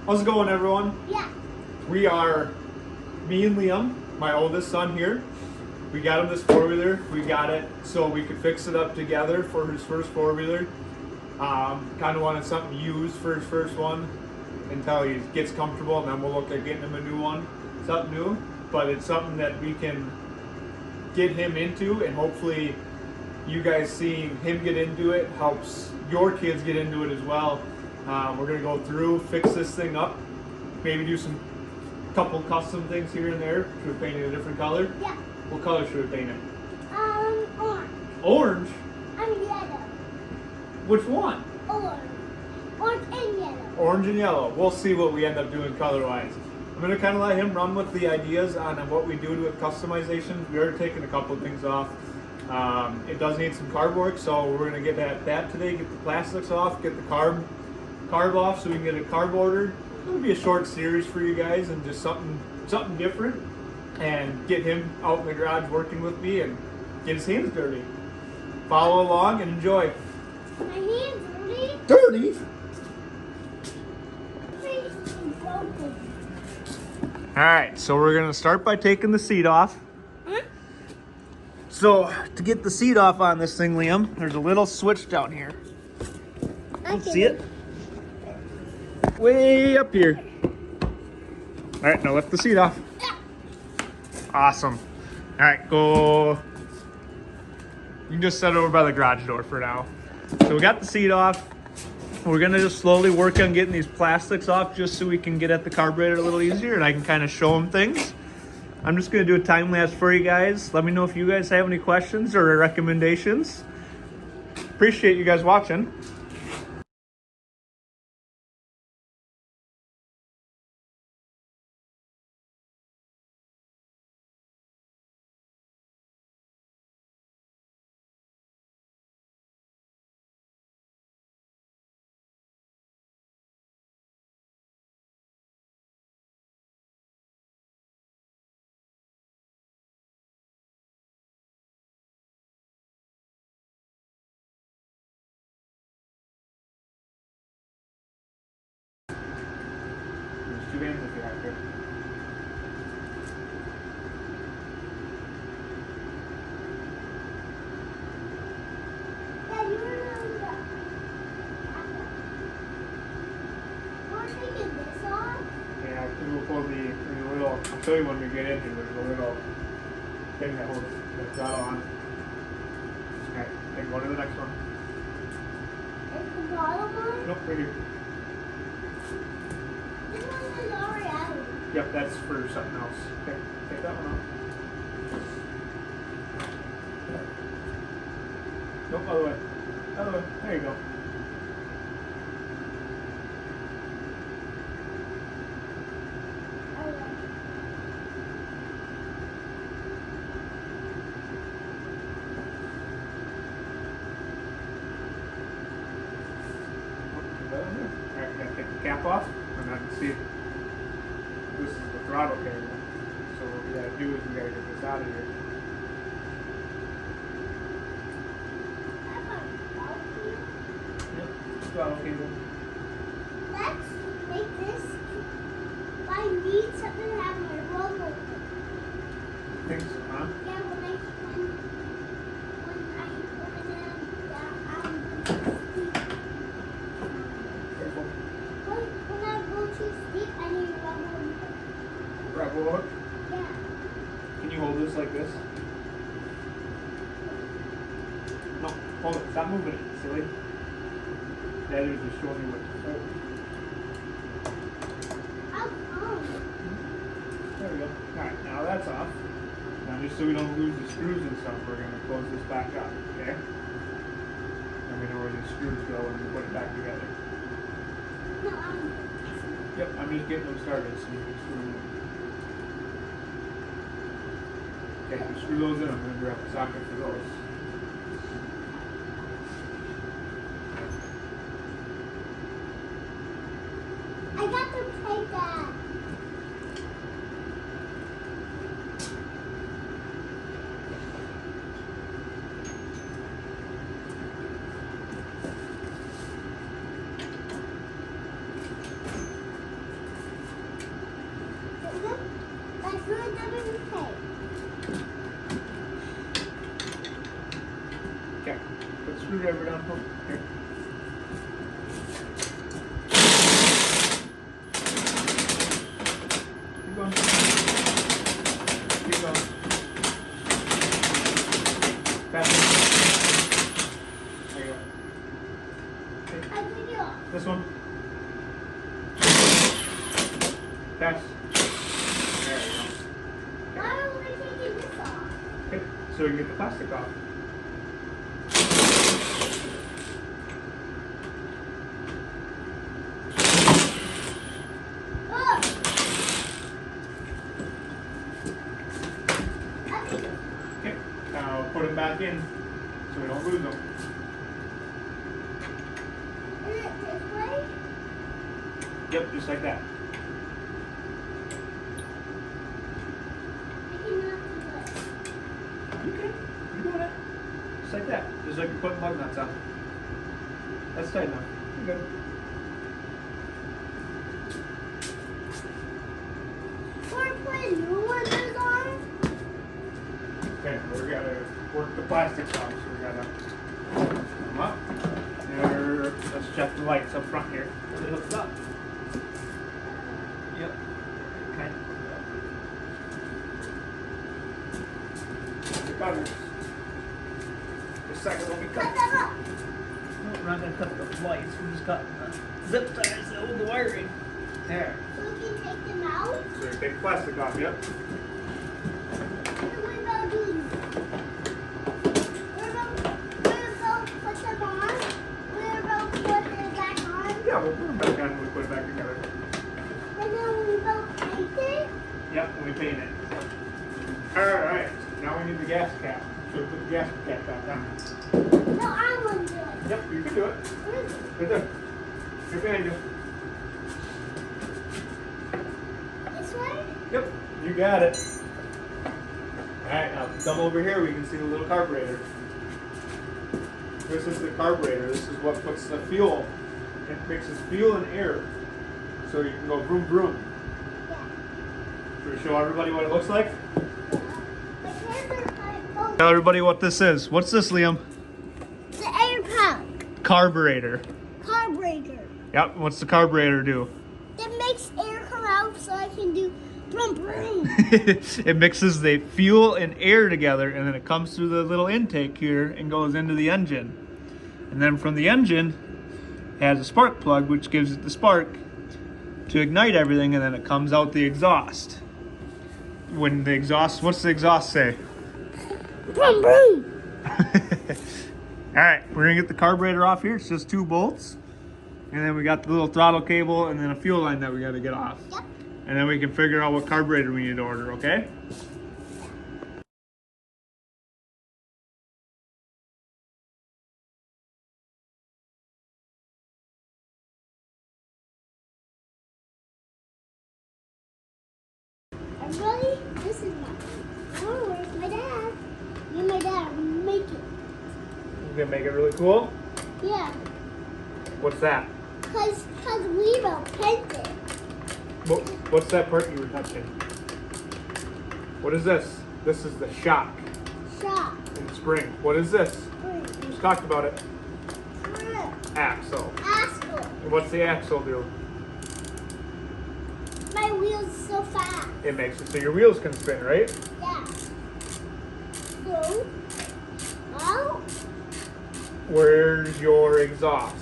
How's it going, everyone? Yeah. We are, me and Liam, my oldest son here. We got him this four-wheeler. We got it so we could fix it up together for his first four-wheeler. Kind of wanted something used for his first one until he gets comfortable, and then we'll look at getting him a new one, something new. But it's something that we can get him into, and hopefully you guys seeing him get into it helps your kids get into it as well. We're gonna go through, fix this thing up, maybe do some couple custom things here and there. Should we paint it a different color? Yeah. What color should we paint it? Orange. Orange? I'm yellow. Which one? Orange. Orange and yellow. Orange and yellow. We'll see what we end up doing color-wise. I'm gonna kind of let him run with the ideas on what we do with customizations. We already taken a couple of things off. It does need some carb work, so we're gonna get at that today. Get the plastics off, get the carb off, so we can get a carb ordered. It'll be a short series for you guys, and just something different, and get him out in the garage working with me and get his hands dirty. Follow along and enjoy. My hands dirty. Dirty? Broken. All right, so we're gonna start by taking the seat off. Huh? So to get the seat off on this thing, Liam, there's a little switch down here. You see it? Way up here. All right, now lift the seat off. Awesome. All right, go. You can just set it over by the garage door for now. So we got the seat off. We're gonna just slowly work on getting these plastics off just so we can get at the carburetor a little easier and I can kind of show them things. I'm just gonna do a time lapse for you guys. Let me know if you guys have any questions or recommendations. Appreciate you guys watching. There's two hands if you have to. Yeah, you were taking this off? Yeah, because we'll pull there's a little, I'll show you when we get in here, there's a little thing that holds the throttle on. Alright, then go to the next one. It's the bottom one? Nope, right here. This one is already out. Yep, that's for something else. Okay, take that one off. Nope, other way. Other way. There you go. Alright, we gotta take the cap off and then see if this is the throttle cable. So what we gotta do is we gotta get this out of here. Yep, throttle cable. Let's make this. I need something to have my rubber. Things, huh? Yeah, when I Careful. when I go to sleep, I need rubber. Rubber hook. Yeah. Can you hold this like this? No, hold it. Stop moving it, silly. Dad is just showing you what to hold. How come? There we go. Alright, now that's off. Now just so we don't lose the screws and stuff, we're going to close this back up, okay? Let me know where the screws go and we put it back together. No, Yep, I'm just getting them started so you can screw them in. Okay, you screw those in, I'm going to grab the socket for those. I got to take that. them in tape. Okay, put the screwdriver down. Oh, here. Keep going. Keep going. Fast. There you go. Okay. I take it off. This one. Fast. There you go. Why are we taking this off? Okay, so we can get the plastic off. Oh! Okay, now put them back in so we don't lose them. Is it this way? Yep, just like that. I cannot do it. You can. You're doing it. Just like that. Just like you're putting lug nuts on. That's tight enough. You're good. We're putting new ones on. Okay, we gotta work the plastics off, so we gotta come up. There, let's check the lights up front here. It hooks up. Yep. Okay. The cutters. The second one we Cut cut. them up. No, we're not gonna cut the lights, we're just cutting the zip ties that hold the wiring. There. So we can take them out. So you take the plastic off, yep. What are we about doing? We're about put them on. We're about put them back on. Yeah, we'll put them back on when we put it back together. And then we about paint it. Yep, when we paint it. Alright, now we need the gas cap. So we put the gas cap back on. No, I want to do it. Yep, you can do it. Where is it? Right there. Right behind you. This way? Yep, you got it. Alright, now come over here, we can see the little carburetor. This is the carburetor. This is what puts the fuel. It mixes fuel and air. So you can go vroom vroom. Yeah. Should we show everybody what it looks like? My hands are tied. Tell everybody what this is. What's this, Liam? The air pump. Carburetor. Carburetor. Yep, what's the carburetor do? That makes air come out so I can do brum brum. It mixes the fuel and air together, and then it comes through the little intake here and goes into the engine. And then from the engine, it has a spark plug, which gives it the spark to ignite everything, and then it comes out the exhaust. When the exhaust, what's the exhaust say? Brum brum. All right, we're gonna get the carburetor off here. It's just 2 bolts. And then we got the little throttle cable and then a fuel line that we gotta get off. Yep. And then we can figure out what carburetor we need to order, okay? Everybody, this is my. Oh, where's my dad? Me and my dad make it. You gonna make it really cool? Yeah, What's that? cause we will paint it. What's that part you were touching? What is this? This is the shock Shop. and spring. What is this? We just talked about it. Axle. Asshole. And what's the axle do? My wheels so fast. It makes it so your wheels can spin, right? Yeah. So, well, Where's your exhaust?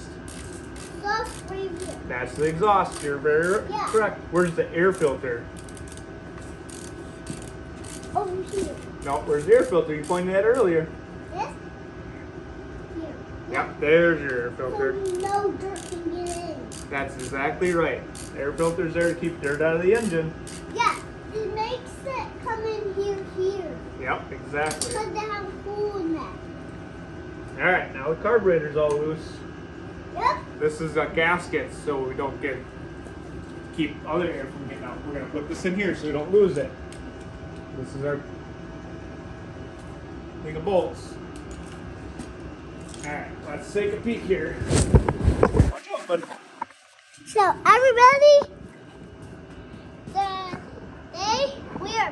just right here. That's the exhaust. You're very Yeah. correct. Where's the air filter? Over here. No, where's the air filter? You pointed at earlier. This? Here. Yep, there's your air So filter. no dirt can get in. That's exactly right. Air filter's there to keep dirt out of the engine. Yeah, it makes it come in here. Yep, exactly. Because they have a hole in that. Alright, now the carburetor's all loose. Yep. This is a gasket so we don't keep other air from getting out. We're gonna put this in here so we don't lose it. This is our thing of bolts. Alright, let's take a peek here. Watch out, bud. So everybody, today we are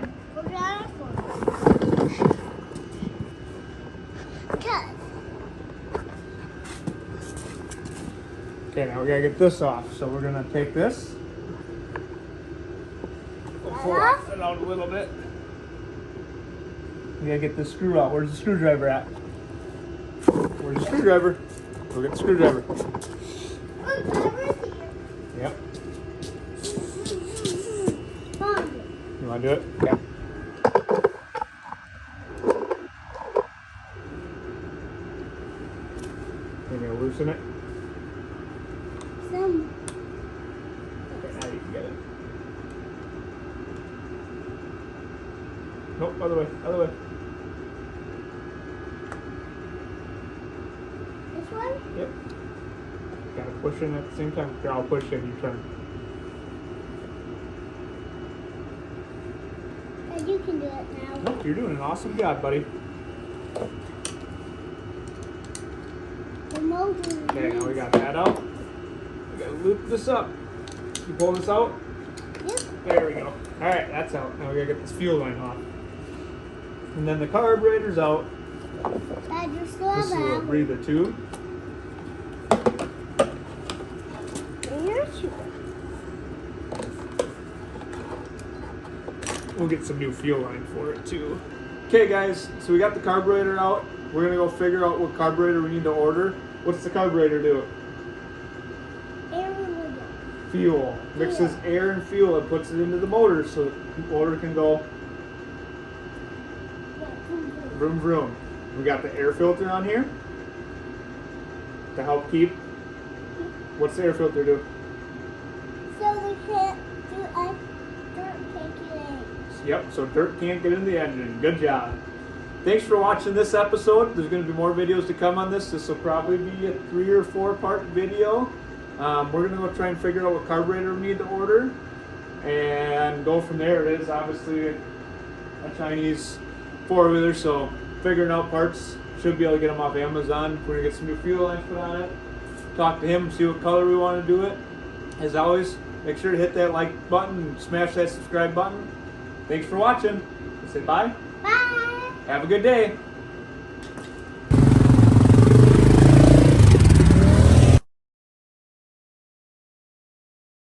Now we gotta get this off. So we're gonna take this. We'll pull it out a little bit. We gotta get this screw out. Where's the screwdriver at? Where's the screwdriver? Go get the screwdriver. Yep. You wanna do it? Yeah. You're gonna loosen it? Some. Okay, now you can get it. Nope, other way, other way. This one? Yep. Gotta push in at the same time. Here, I'll push in, you turn. And you can do it now. Nope, you're doing an awesome job, buddy. The motor. Okay, now we got that out. We gotta loop this up. You pull this out? Yep. There we go. Alright, that's out. Now we gotta get this fuel line off. And then the carburetor's out. Dad, you're still This is a little out. breather tube. You're sure. We'll get some new fuel line for it too. Okay guys, so we got the carburetor out. We're gonna go figure out what carburetor we need to order. What's the carburetor do? Air removal. Fuel. Mixes air and fuel and puts it into the motor so the motor can go vroom vroom. We got the air filter on here to help keep. What's the air filter do? So they can't do a dirt can't get in. Yep, so dirt can't get in the engine. Good job. Thanks for watching this episode. There's going to be more videos to come on this. This will probably be a 3 or 4 part video. We're going to go try and figure out what carburetor we need to order and go from there. It is obviously a Chinese 4-wheeler, so figuring out parts, should be able to get them off Amazon. We're going to get some new fuel lines put on it, talk to him, see what color we want to do it. As always, make sure to hit that like button and smash that subscribe button. Thanks for watching. Say bye. Bye. Have a good day.